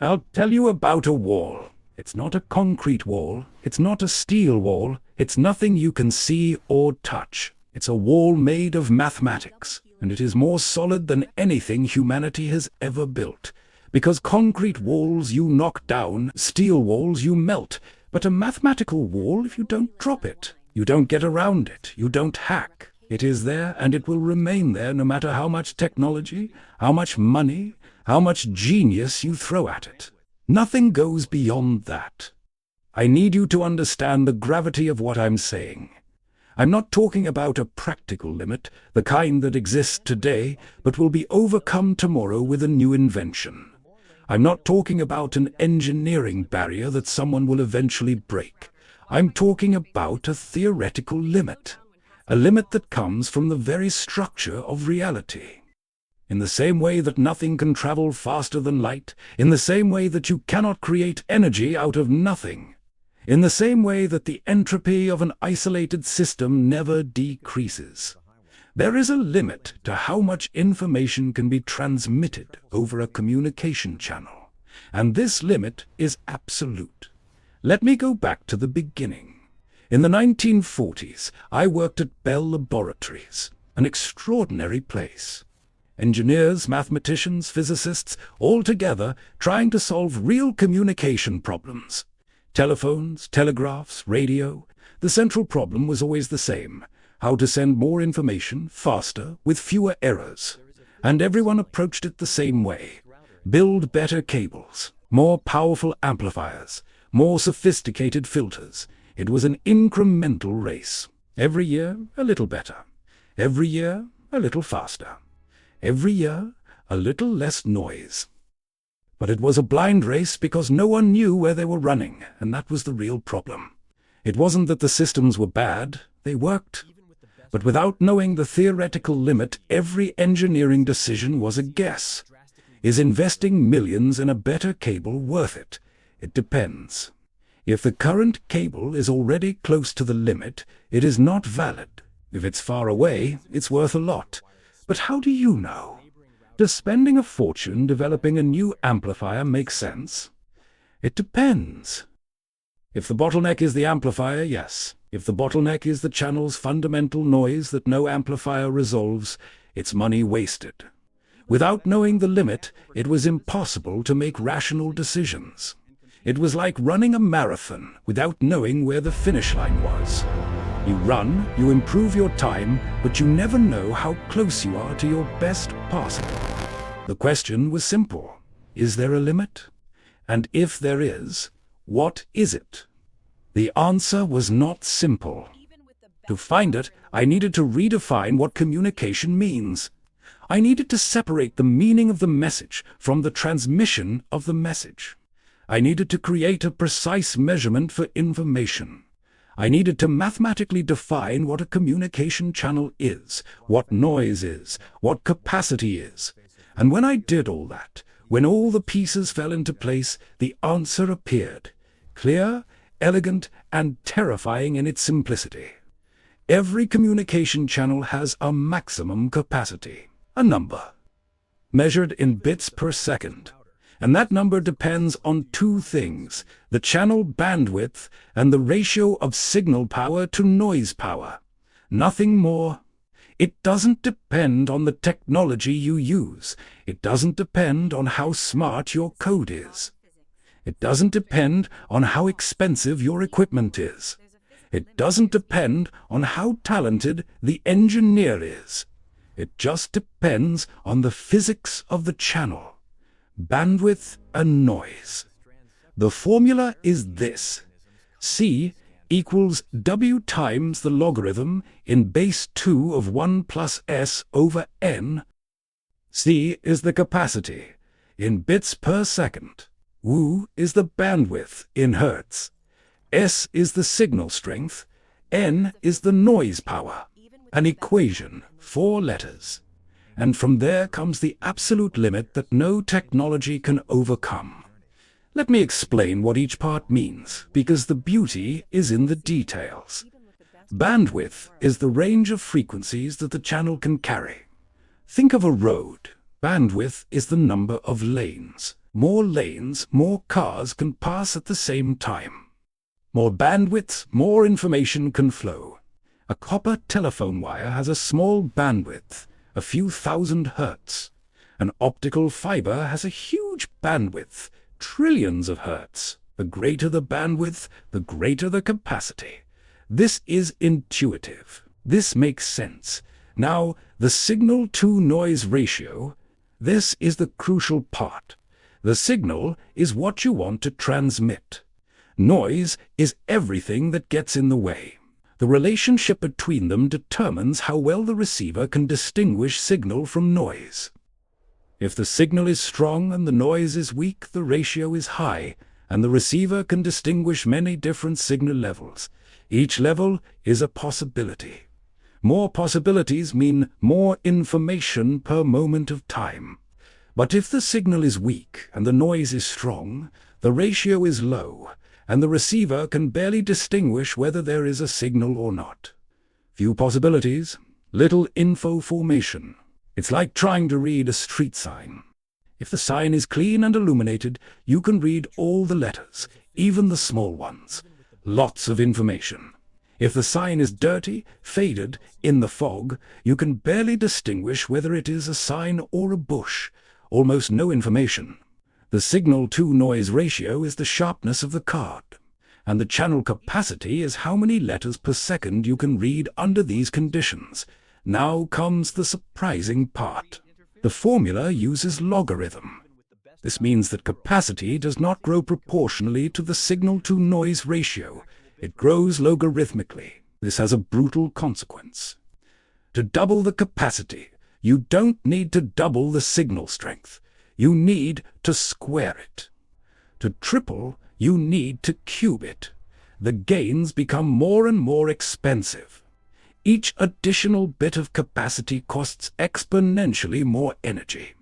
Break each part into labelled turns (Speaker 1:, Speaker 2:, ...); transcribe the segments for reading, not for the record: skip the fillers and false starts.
Speaker 1: I'll tell you about a wall. It's not a concrete wall. It's not a steel wall. It's nothing you can see or touch. It's a wall made of mathematics, and it is more solid than anything humanity has ever built. Because concrete walls you knock down, steel walls you melt, but a mathematical wall, if you don't drop it, you don't get around it, you don't hack. It is there, and it will remain there no matter how much technology, how much money, how much genius you throw at it. Nothing goes beyond that. I need you to understand the gravity of what I'm saying. I'm not talking about a practical limit, the kind that exists today, but will be overcome tomorrow with a new invention. I'm not talking about an engineering barrier that someone will eventually break. I'm talking about a theoretical limit, a limit that comes from the very structure of reality. In the same way that nothing can travel faster than light, in the same way that you cannot create energy out of nothing, in the same way that the entropy of an isolated system never decreases. There is a limit to how much information can be transmitted over a communication channel, and this limit is absolute. Let me go back to the beginning. In the 1940s, I worked at Bell Laboratories, an extraordinary place. Engineers, mathematicians, physicists, all together trying to solve real communication problems. Telephones, telegraphs, radio. The central problem was always the same: how to send more information, faster, with fewer errors. And everyone approached it the same way. Build better cables, more powerful amplifiers, more sophisticated filters. It was an incremental race. Every year, a little better. Every year, a little faster. Every year, a little less noise. But it was a blind race because no one knew where they were running, and that was the real problem. It wasn't that the systems were bad, they worked. But without knowing the theoretical limit, every engineering decision was a guess. Is investing millions in a better cable worth it? It depends. If the current cable is already close to the limit, it is not valid. If it's far away, it's worth a lot. But how do you know? Does spending a fortune developing a new amplifier make sense? It depends. If the bottleneck is the amplifier, yes. If the bottleneck is the channel's fundamental noise that no amplifier resolves, it's money wasted. Without knowing the limit, it was impossible to make rational decisions. It was like running a marathon without knowing where the finish line was. You run, you improve your time, but you never know how close you are to your best possible. The question was simple. Is there a limit? And if there is, what is it? The answer was not simple. To find it, I needed to redefine what communication means. I needed to separate the meaning of the message from the transmission of the message. I needed to create a precise measurement for information. I needed to mathematically define what a communication channel is, what noise is, what capacity is. And when I did all that, when all the pieces fell into place, the answer appeared, clear, elegant, and terrifying in its simplicity. Every communication channel has a maximum capacity, a number, measured in bits per second. And that number depends on two things: the channel bandwidth and the ratio of signal power to noise power. Nothing more. It doesn't depend on the technology you use. It doesn't depend on how smart your code is. It doesn't depend on how expensive your equipment is. It doesn't depend on how talented the engineer is. It just depends on the physics of the channel. Bandwidth and noise. The formula is this: C equals W times the logarithm in base 2 of 1 plus S over N. C is the capacity in bits per second. W is the bandwidth in hertz. S is the signal strength. N is the noise power. An equation, 4 letters. And from there comes the absolute limit that no technology can overcome. Let me explain what each part means, because the beauty is in the details. Bandwidth is the range of frequencies that the channel can carry. Think of a road. Bandwidth is the number of lanes. More lanes, more cars can pass at the same time. More bandwidth, more information can flow. A copper telephone wire has a small bandwidth, a few thousand hertz. An optical fiber has a huge bandwidth, trillions of hertz. The greater the bandwidth, the greater the capacity. This is intuitive. This makes sense. Now, the signal-to-noise ratio, this is the crucial part. The signal is what you want to transmit. Noise is everything that gets in the way. The relationship between them determines how well the receiver can distinguish signal from noise. If the signal is strong and the noise is weak, the ratio is high, and the receiver can distinguish many different signal levels. Each level is a possibility. More possibilities mean more information per moment of time. But if the signal is weak and the noise is strong, the ratio is low, and the receiver can barely distinguish whether there is a signal or not. Few possibilities, little info formation. It's like trying to read a street sign. If the sign is clean and illuminated, you can read all the letters, even the small ones. Lots of information. If the sign is dirty, faded, in the fog, you can barely distinguish whether it is a sign or a bush. Almost no information. The signal-to-noise ratio is the sharpness of the card, and the channel capacity is how many letters per second you can read under these conditions. Now comes the surprising part. The formula uses logarithm. This means that capacity does not grow proportionally to the signal-to-noise ratio. It grows logarithmically. This has a brutal consequence. To double the capacity, you don't need to double the signal strength. You need to square it. To triple, you need to cube it. The gains become more and more expensive. Each additional bit of capacity costs exponentially more energy.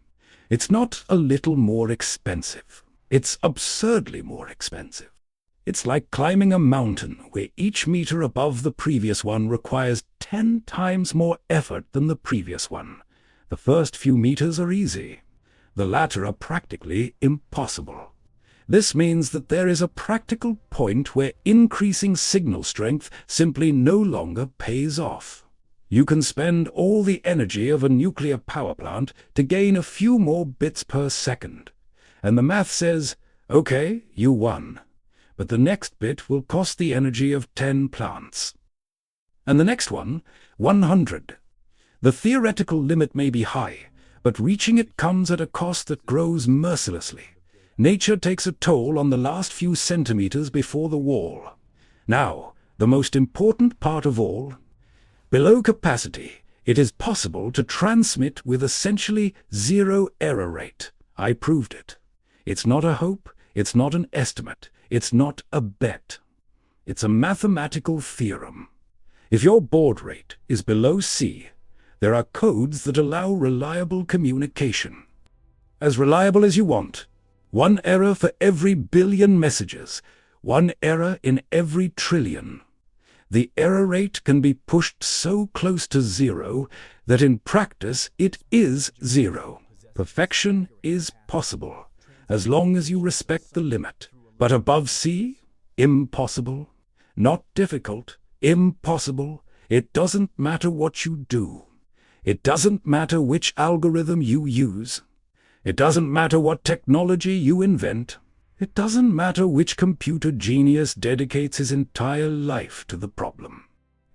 Speaker 1: It's not a little more expensive. It's absurdly more expensive. It's like climbing a mountain where each meter above the previous one requires 10 times more effort than the previous one. The first few meters are easy. The latter are practically impossible. This means that there is a practical point where increasing signal strength simply no longer pays off. You can spend all the energy of a nuclear power plant to gain a few more bits per second. And the math says, okay, you won. But the next bit will cost the energy of 10 plants. And the next one, 100. The theoretical limit may be high, but reaching it comes at a cost that grows mercilessly. Nature takes a toll on the last few centimeters before the wall. Now, the most important part of all, below capacity, it is possible to transmit with essentially zero error rate. I proved it. It's not a hope, it's not an estimate, it's not a bet. It's a mathematical theorem. If your baud rate is below C, there are codes that allow reliable communication. As reliable as you want. One error for every billion messages. One error in every trillion. The error rate can be pushed so close to zero that in practice it is zero. Perfection is possible, as long as you respect the limit. But above C? Impossible. Not difficult. Impossible. It doesn't matter what you do. It doesn't matter which algorithm you use. It doesn't matter what technology you invent. It doesn't matter which computer genius dedicates his entire life to the problem.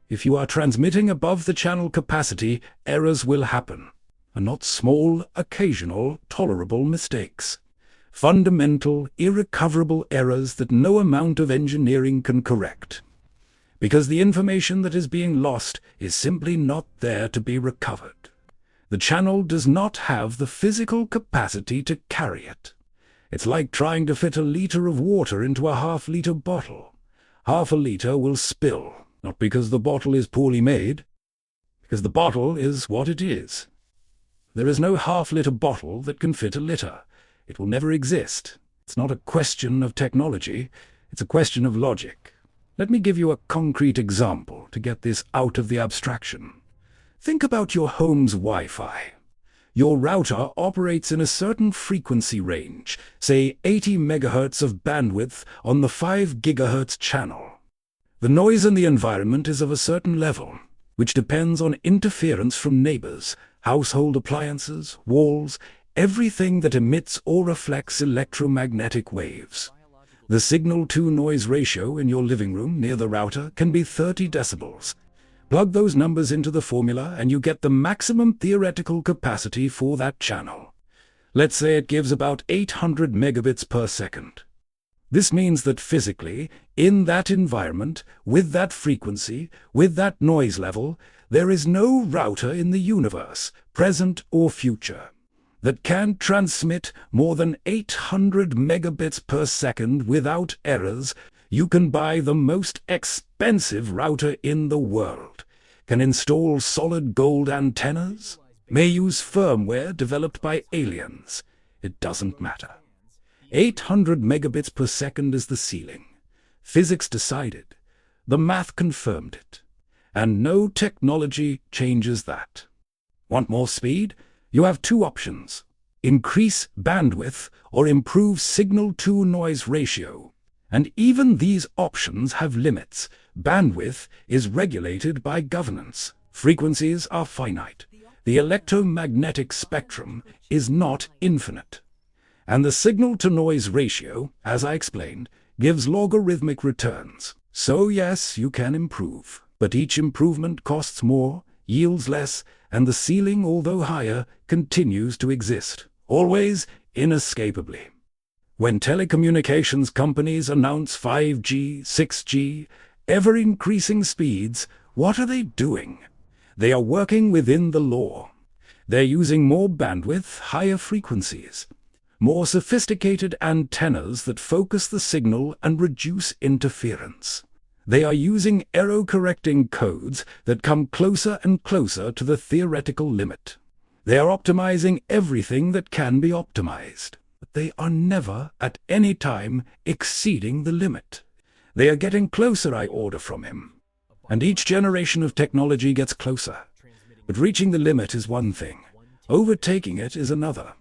Speaker 1: If you are transmitting above the channel capacity, errors will happen, and not small, occasional, tolerable mistakes. Fundamental, irrecoverable errors that no amount of engineering can correct. Because the information that is being lost is simply not there to be recovered. The channel does not have the physical capacity to carry it. It's like trying to fit a liter of water into a half-liter bottle. Half a liter will spill, not because the bottle is poorly made, because the bottle is what it is. There is no half-liter bottle that can fit a liter. It will never exist. It's not a question of technology, it's a question of logic. Let me give you a concrete example to get this out of the abstraction. Think about your home's Wi-Fi. Your router operates in a certain frequency range, say 80 MHz of bandwidth on the 5 GHz channel. The noise in the environment is of a certain level, which depends on interference from neighbors, household appliances, walls, everything that emits or reflects electromagnetic waves. The signal-to-noise ratio in your living room near the router can be 30 decibels. Plug those numbers into the formula and you get the maximum theoretical capacity for that channel. Let's say it gives about 800 megabits per second. This means that physically, in that environment, with that frequency, with that noise level, there is no router in the universe, present or future, that can transmit more than 800 megabits per second without errors. You can buy the most expensive router in the world, can install solid gold antennas, may use firmware developed by aliens. It doesn't matter. 800 megabits per second is the ceiling. Physics decided, the math confirmed it, and no technology changes that. Want more speed? You have two options: increase bandwidth or improve signal-to-noise ratio. And even these options have limits. Bandwidth is regulated by governance. Frequencies are finite. The electromagnetic spectrum is not infinite. And the signal-to-noise ratio, as I explained, gives logarithmic returns. So yes, you can improve, but each improvement costs more, yields less, and the ceiling, although higher, continues to exist, always inescapably. When telecommunications companies announce 5G, 6G, ever-increasing speeds, what are they doing? They are working within the law. They're using more bandwidth, higher frequencies, more sophisticated antennas that focus the signal and reduce interference. They are using error-correcting codes that come closer and closer to the theoretical limit. They are optimizing everything that can be optimized. But they are never, at any time, exceeding the limit. They are getting closer, I order from him. And each generation of technology gets closer. But reaching the limit is one thing. Overtaking it is another.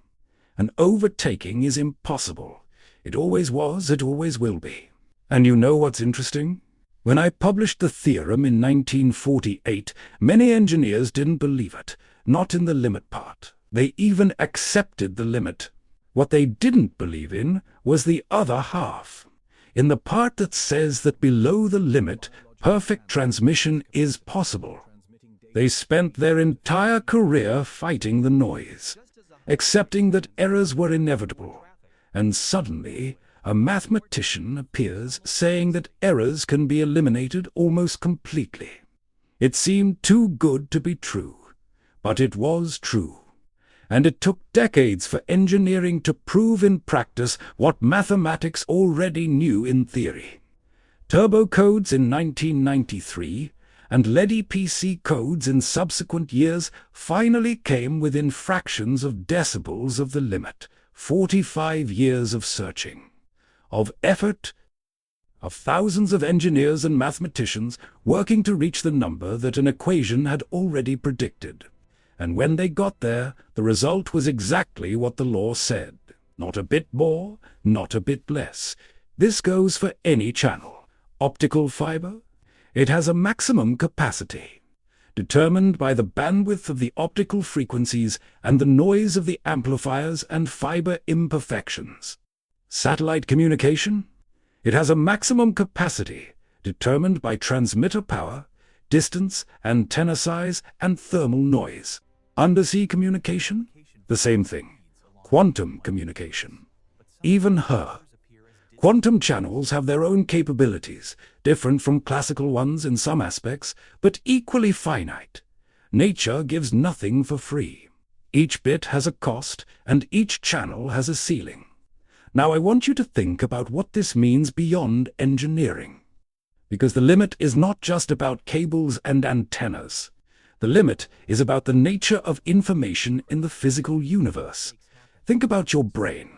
Speaker 1: And overtaking is impossible. It always was, it always will be. And you know what's interesting? When I published the theorem in 1948, many engineers didn't believe it, not in the limit part. They even accepted the limit. What they didn't believe in was the other half, in the part that says that below the limit, perfect transmission is possible. They spent their entire career fighting the noise, accepting that errors were inevitable, and suddenly a mathematician appears saying that errors can be eliminated almost completely. It seemed too good to be true, but it was true. And it took decades for engineering to prove in practice what mathematics already knew in theory. Turbo codes in 1993 and LED-PC codes in subsequent years finally came within fractions of decibels of the limit. 45 years of searching, of effort, of thousands of engineers and mathematicians working to reach the number that an equation had already predicted. And when they got there, the result was exactly what the law said. Not a bit more, not a bit less. This goes for any channel. Optical fiber? It has a maximum capacity, determined by the bandwidth of the optical frequencies and the noise of the amplifiers and fiber imperfections. Satellite communication? It has a maximum capacity, determined by transmitter power, distance, antenna size, and thermal noise. Undersea communication? The same thing. Quantum communication. Even her. Quantum channels have their own capabilities, different from classical ones in some aspects, but equally finite. Nature gives nothing for free. Each bit has a cost, and each channel has a ceiling. Now I want you to think about what this means beyond engineering. Because the limit is not just about cables and antennas. The limit is about the nature of information in the physical universe. Think about your brain.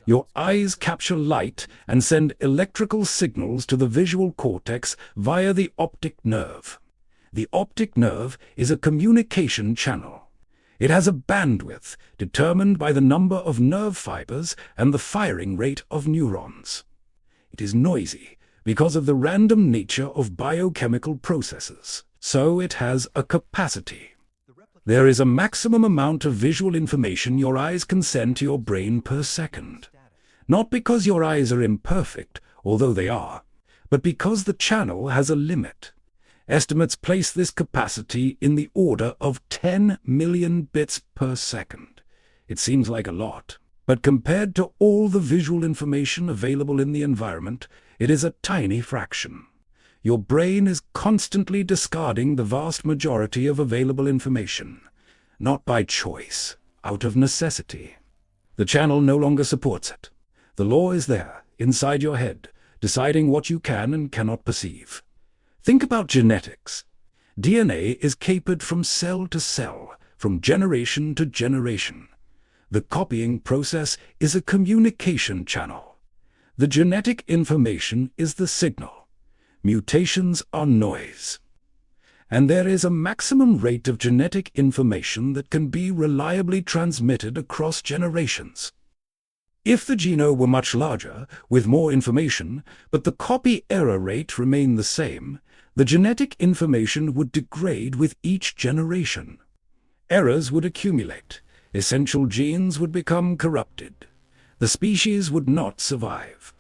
Speaker 1: Your eyes capture light and send electrical signals to the visual cortex via the optic nerve. The optic nerve is a communication channel. It has a bandwidth determined by the number of nerve fibers and the firing rate of neurons. It is noisy because of the random nature of biochemical processes, so it has a capacity. There is a maximum amount of visual information your eyes can send to your brain per second. Not because your eyes are imperfect, although they are, but because the channel has a limit. Estimates place this capacity in the order of 10 million bits per second. It seems like a lot, but compared to all the visual information available in the environment, it is a tiny fraction. Your brain is constantly discarding the vast majority of available information, not by choice, out of necessity. The channel no longer supports it. The law is there, inside your head, deciding what you can and cannot perceive. Think about genetics. DNA is copied from cell to cell, from generation to generation. The copying process is a communication channel. The genetic information is the signal. Mutations are noise. And there is a maximum rate of genetic information that can be reliably transmitted across generations. If the genome were much larger, with more information, but the copy error rate remained the same, the genetic information would degrade with each generation. Errors would accumulate. Essential genes would become corrupted. The species would not survive.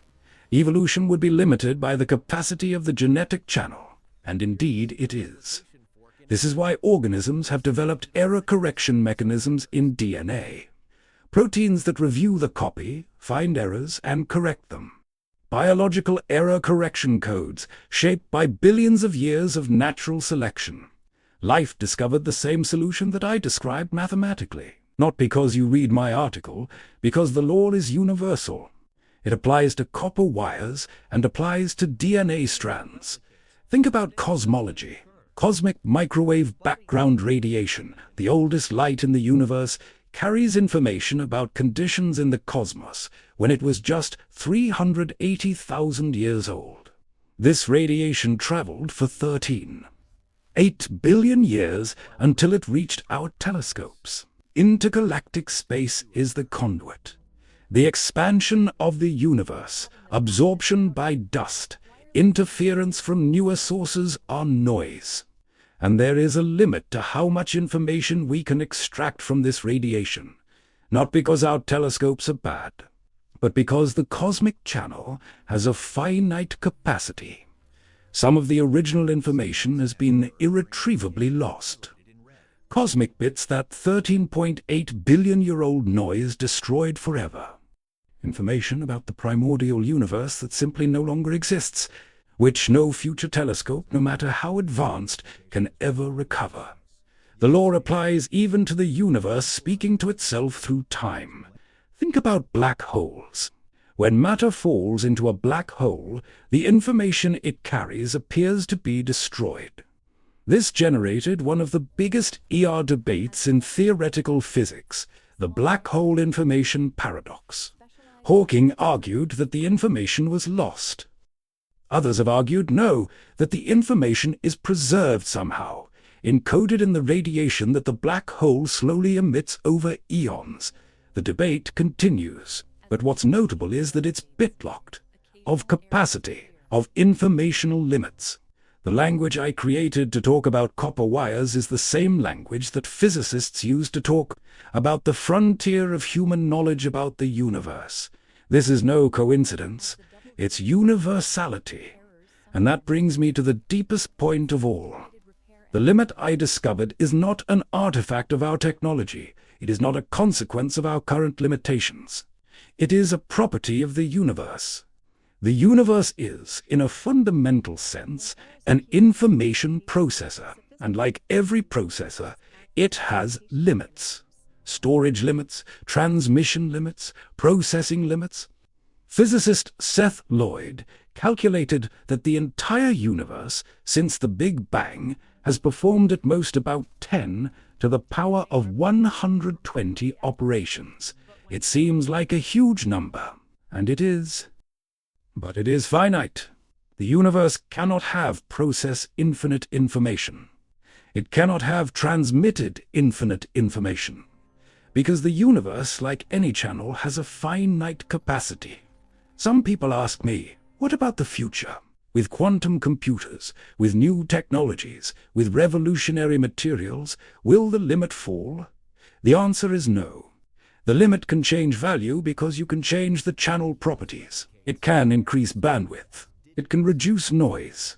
Speaker 1: Evolution would be limited by the capacity of the genetic channel, and indeed it is. This is why organisms have developed error correction mechanisms in DNA. Proteins that review the copy, find errors, and correct them. Biological error correction codes shaped by billions of years of natural selection. Life discovered the same solution that I described mathematically. Not because you read my article, because the law is universal. It applies to copper wires and applies to DNA strands. Think about cosmology. Cosmic microwave background radiation, the oldest light in the universe, carries information about conditions in the cosmos when it was just 380,000 years old. This radiation traveled for 13.8 billion years until it reached our telescopes. Intergalactic space is the conduit. The expansion of the universe, absorption by dust, interference from newer sources are noise. And there is a limit to how much information we can extract from this radiation, not because our telescopes are bad, but because the cosmic channel has a finite capacity. Some of the original information has been irretrievably lost. Cosmic bits, that 13.8 billion-year-old noise destroyed forever. Information about the primordial universe that simply no longer exists, which no future telescope, no matter how advanced, can ever recover. The law applies even to the universe speaking to itself through time. Think about black holes. When matter falls into a black hole, the information it carries appears to be destroyed. This generated one of the biggest debates in theoretical physics, the black hole information paradox. Hawking argued that the information was lost. Others have argued no, that the information is preserved somehow, encoded in the radiation that the black hole slowly emits over eons. The debate continues, but what's notable is that it's bit-locked, of capacity, of informational limits. The language I created to talk about copper wires is the same language that physicists use to talk about the frontier of human knowledge about the universe. This is no coincidence. It's universality. And that brings me to the deepest point of all. The limit I discovered is not an artifact of our technology. It is not a consequence of our current limitations. It is a property of the universe. The universe is, in a fundamental sense, an information processor, and like every processor, it has limits. Storage limits, transmission limits, processing limits. Physicist Seth Lloyd calculated that the entire universe, since the Big Bang, has performed at most about 10 to the power of 120 operations. It seems like a huge number, and it is. But it is finite. The universe cannot process infinite information. It cannot have transmitted infinite information, because the universe, like any channel, has a finite capacity. Some people ask me, what about the future? With quantum computers, with new technologies, with revolutionary materials, will the limit fall? The answer is no. The limit can change value because you can change the channel properties. It can increase bandwidth. It can reduce noise.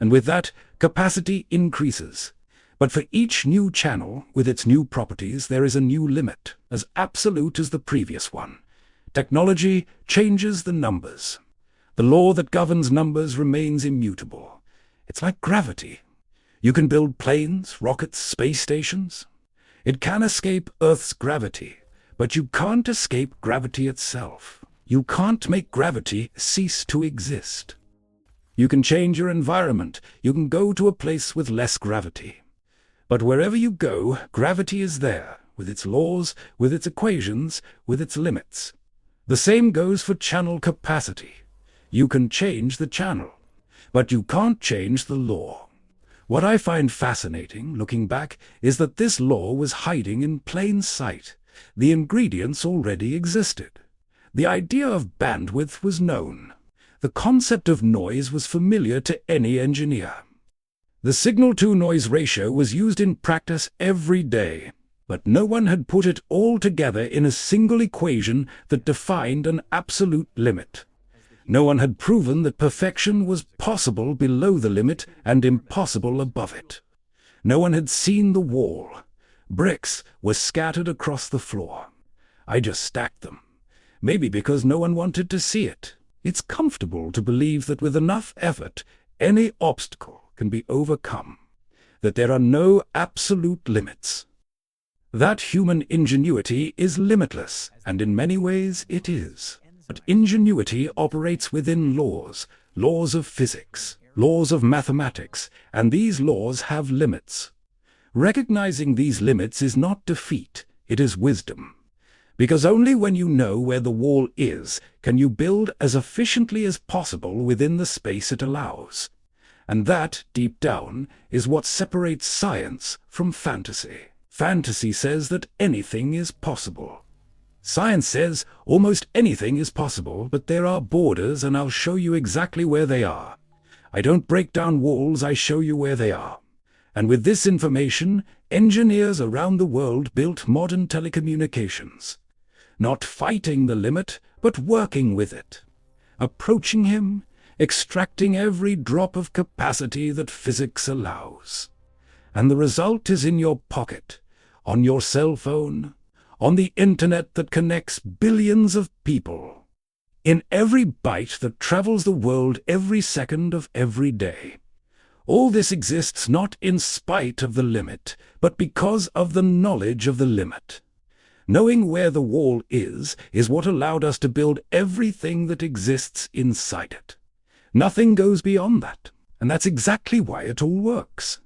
Speaker 1: And with that, capacity increases. But for each new channel, with its new properties, there is a new limit, as absolute as the previous one. Technology changes the numbers. The law that governs numbers remains immutable. It's like gravity. You can build planes, rockets, space stations. It can escape Earth's gravity, but you can't escape gravity itself. You can't make gravity cease to exist. You can change your environment. You can go to a place with less gravity. But wherever you go, gravity is there, with its laws, with its equations, with its limits. The same goes for channel capacity. You can change the channel, but you can't change the law. What I find fascinating, looking back, is that this law was hiding in plain sight. The ingredients already existed. The idea of bandwidth was known. The concept of noise was familiar to any engineer. The signal-to-noise ratio was used in practice every day, but no one had put it all together in a single equation that defined an absolute limit. No one had proven that perfection was possible below the limit and impossible above it. No one had seen the wall. Bricks were scattered across the floor. I just stacked them. Maybe because no one wanted to see it. It's comfortable to believe that with enough effort, any obstacle can be overcome, that there are no absolute limits. That human ingenuity is limitless, and in many ways it is. But ingenuity operates within laws, laws of physics, laws of mathematics, and these laws have limits. Recognizing these limits is not defeat, it is wisdom. Because only when you know where the wall is can you build as efficiently as possible within the space it allows. And that, deep down, is what separates science from fantasy. Fantasy says that anything is possible. Science says almost anything is possible, but there are borders, and I'll show you exactly where they are. I don't break down walls, I show you where they are. And with this information, engineers around the world built modern telecommunications. Not fighting the limit, but working with it. Approaching him, extracting every drop of capacity that physics allows. And the result is in your pocket, on your cell phone, on the internet that connects billions of people, in every byte that travels the world every second of every day. All this exists not in spite of the limit, but because of the knowledge of the limit. Knowing where the wall is what allowed us to build everything that exists inside it. Nothing goes beyond that, and that's exactly why it all works.